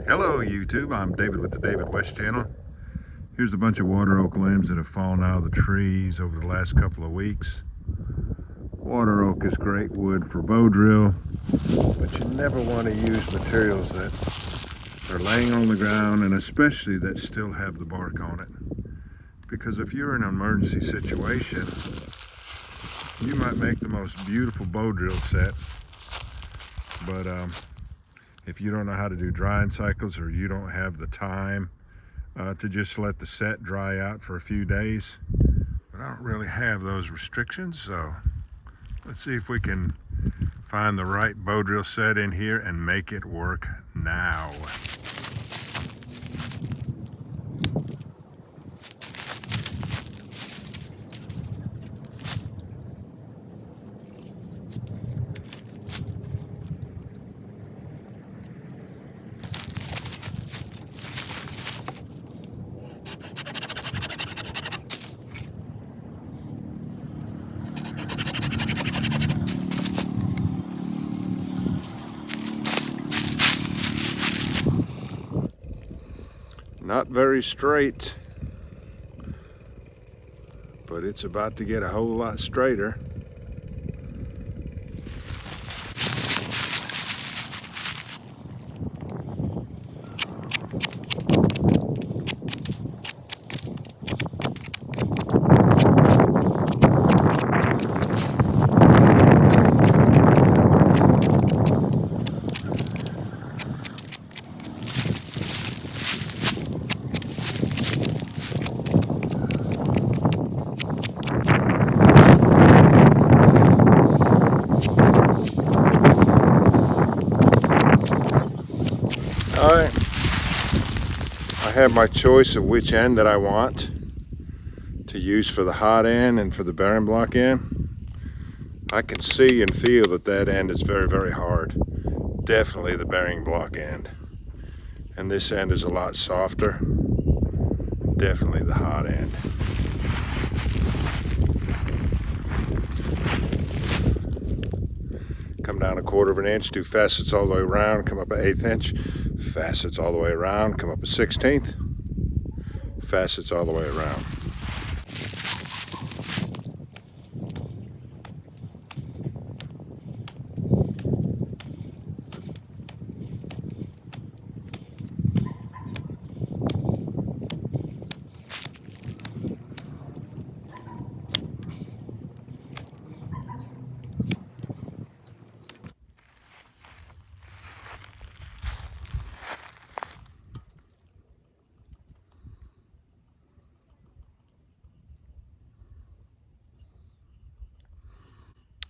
Hello YouTube, I'm David with the David West channel. Here's a bunch of water oak limbs that have fallen out of the trees over the last couple of weeks. Water oak is great wood for bow drill, but you never want to use materials that are laying on the ground, and especially that still have the bark on it. Because if you're in an emergency situation, you might make the most beautiful bow drill set, but if you don't know how to do drying cycles, or you don't have the time to just let the set dry out for a few days. But I don't really have those restrictions, so let's see if we can find the right bow drill set in here and make it work now. Not very straight, but it's about to get a whole lot straighter. Alright, I have my choice of which end that I want to use for the hot end and for the bearing block end. I can see and feel that that end is very, very hard. Definitely the bearing block end. And this end is a lot softer. Definitely the hot end. Come down 1/4 of an inch, do facets all the way around, come up 1/8 inch, facets all the way around, come up 1/16, facets all the way around.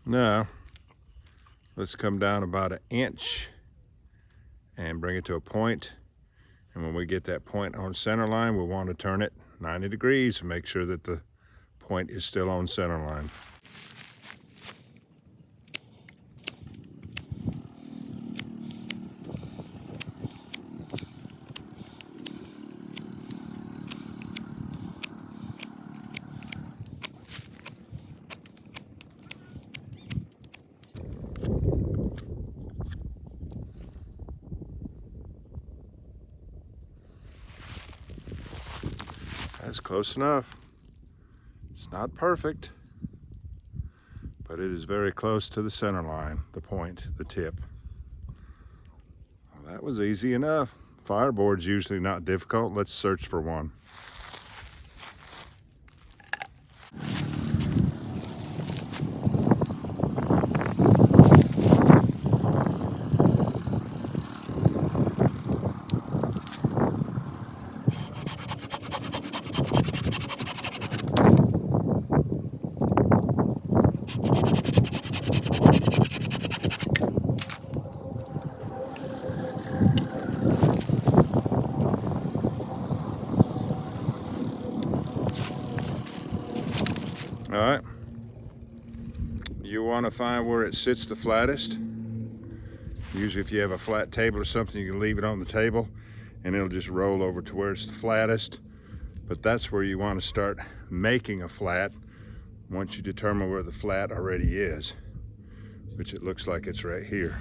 Now, let's come down about 1 inch and bring it to a point. And when we get that point on center line, we want to turn it 90 degrees and make sure that the point is still on center line. That's close enough. It's not perfect, but it is very close to the center line, the point, the tip. Well, that was easy enough. Fireboard's usually not difficult. Let's search for one. All right, you want to find where it sits the flattest. Usually if you have a flat table or something, you can leave it on the table and it'll just roll over to where it's the flattest. But that's where you want to start making a flat once you determine where the flat already is, which it looks like it's right here.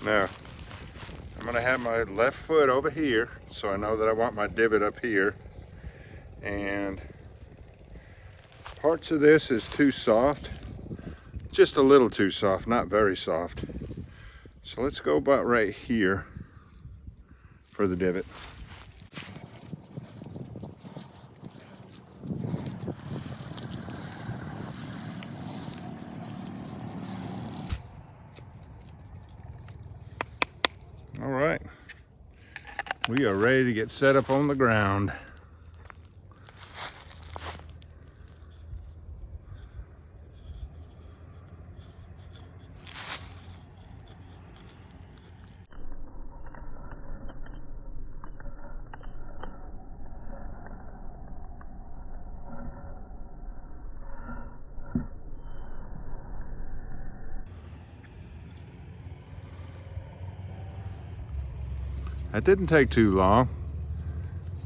Now, I'm gonna have my left foot over here, so I know that I want my divot up here. And parts of this is too soft, just a little too soft, not very soft. So let's go about right here for the divot. All right, we are ready to get set up on the ground. That didn't take too long,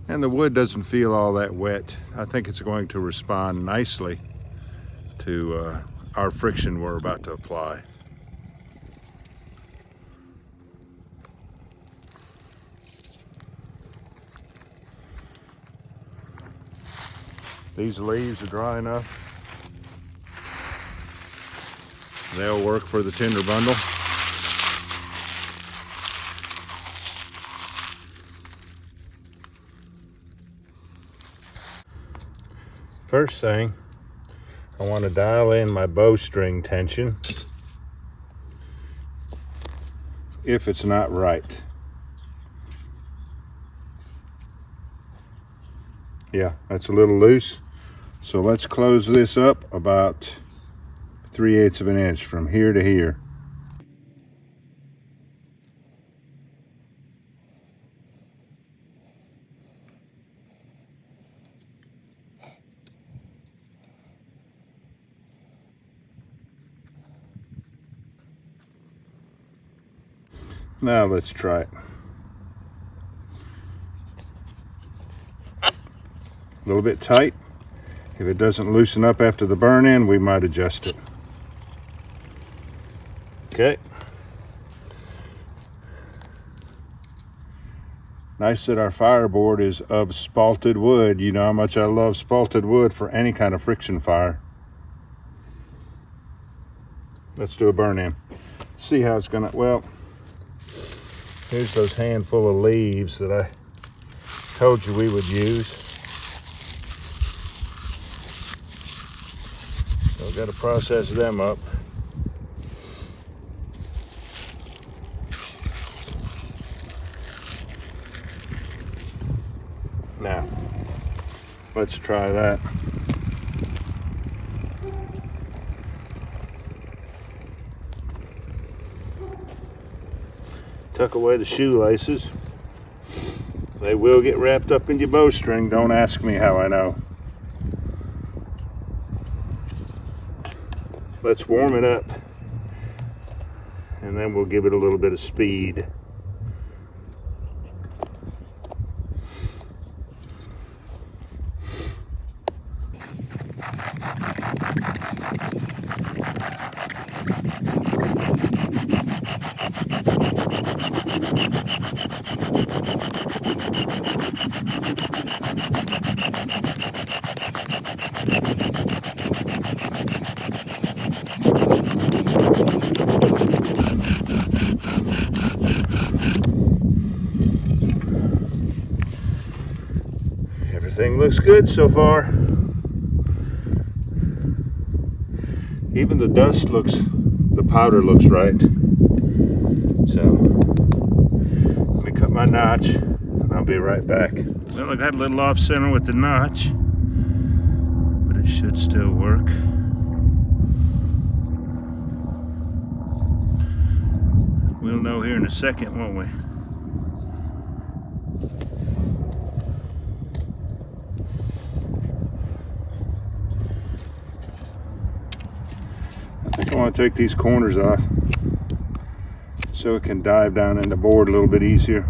and the wood doesn't feel all that wet. I think it's going to respond nicely to our friction we're about to apply. These leaves are dry enough. They'll work for the tinder bundle. First thing, I want to dial in my bowstring tension if it's not right. Yeah, that's a little loose. So let's close this up about 3/8 of an inch from here to here. Now let's try it. A little bit tight. If it doesn't loosen up after the burn-in, we might adjust it. Okay. Nice that our fireboard is of spalted wood. You know how much I love spalted wood for any kind of friction fire. Let's do a burn-in. See how it's gonna, well, here's those handful of leaves that I told you we would use. So we've got to process them up. Now, let's try that. Tuck away the shoelaces. They will get wrapped up in your bowstring. Don't ask me how I know. Let's warm it up, and then we'll give it a little bit of speed. Everything looks good so far. Even the dust looks, the powder looks right. So, let me cut my notch, and I'll be right back. Well, I got a little off center with the notch, but it should still work. We'll know here in a second, won't we? I want to take these corners off so it can dive down in the board a little bit easier.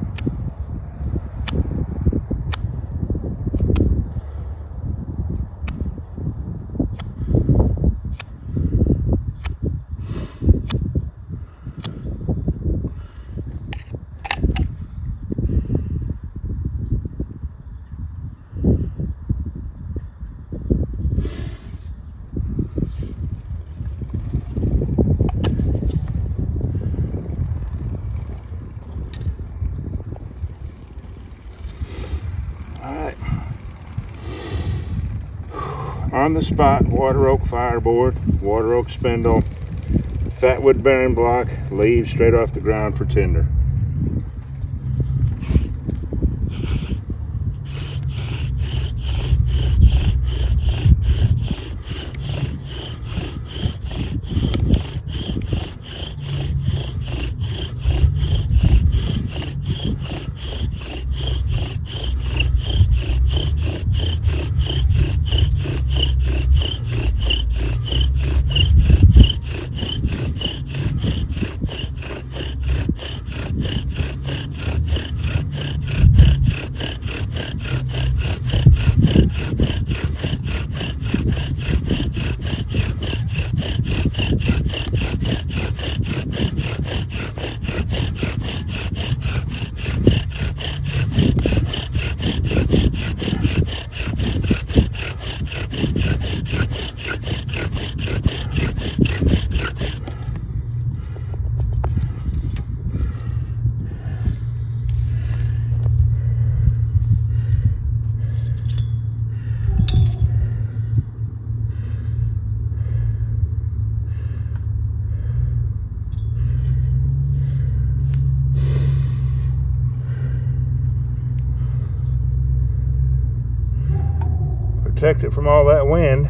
on the spot water oak fireboard, water oak spindle, fat wood bearing block, leaves straight off the ground for tinder. Protect it from all that wind.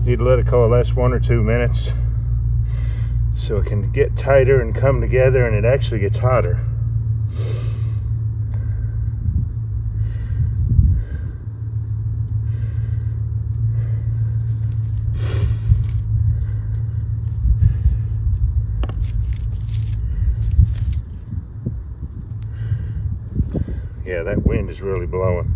Need to let it coalesce 1 or 2 minutes so it can get tighter and come together, and it actually gets hotter. Yeah, that wind is really blowing.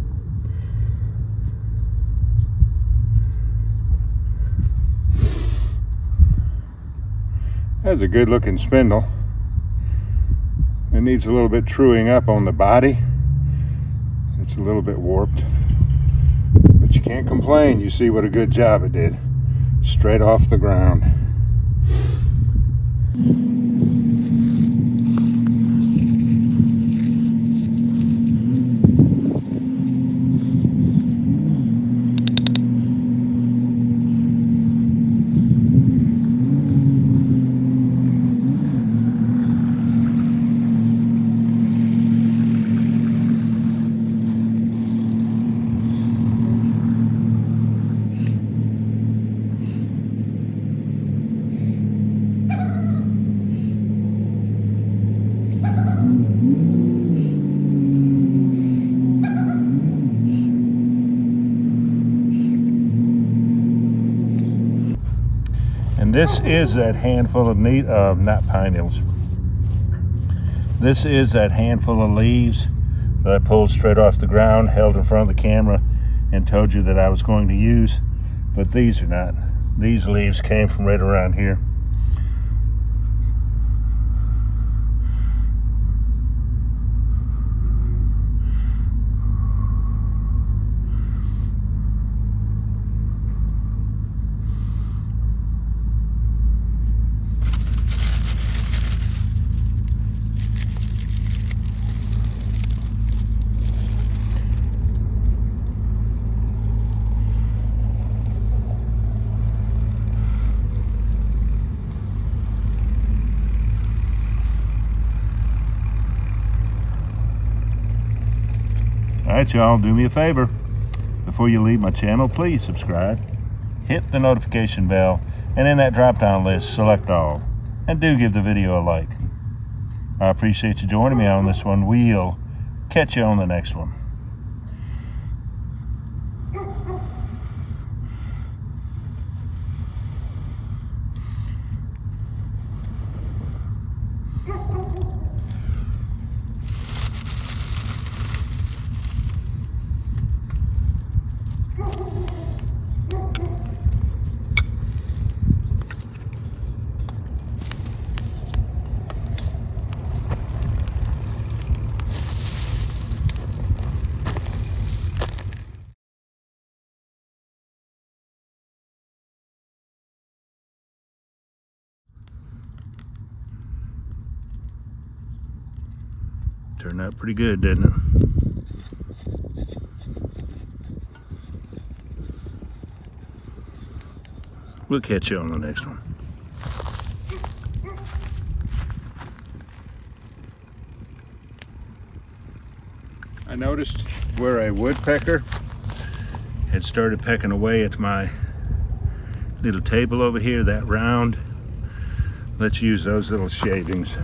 That's a good looking spindle. It needs a little bit truing up on the body. It's a little bit warped, but you can't complain. You see what a good job it did. Straight off the ground. And this is that handful of not pine needles. This is that handful of leaves that I pulled straight off the ground, held in front of the camera, and told you that I was going to use. But these are not. These leaves came from right around here. Alright y'all, do me a favor. Before you leave my channel, please subscribe. Hit the notification bell, and in that drop down list, select all. And do give the video a like. I appreciate you joining me on this one. We'll catch you on the next one. Turned out pretty good, didn't it? We'll catch you on the next one. I noticed where a woodpecker had started pecking away at my little table over here, that round. Let's use those little shavings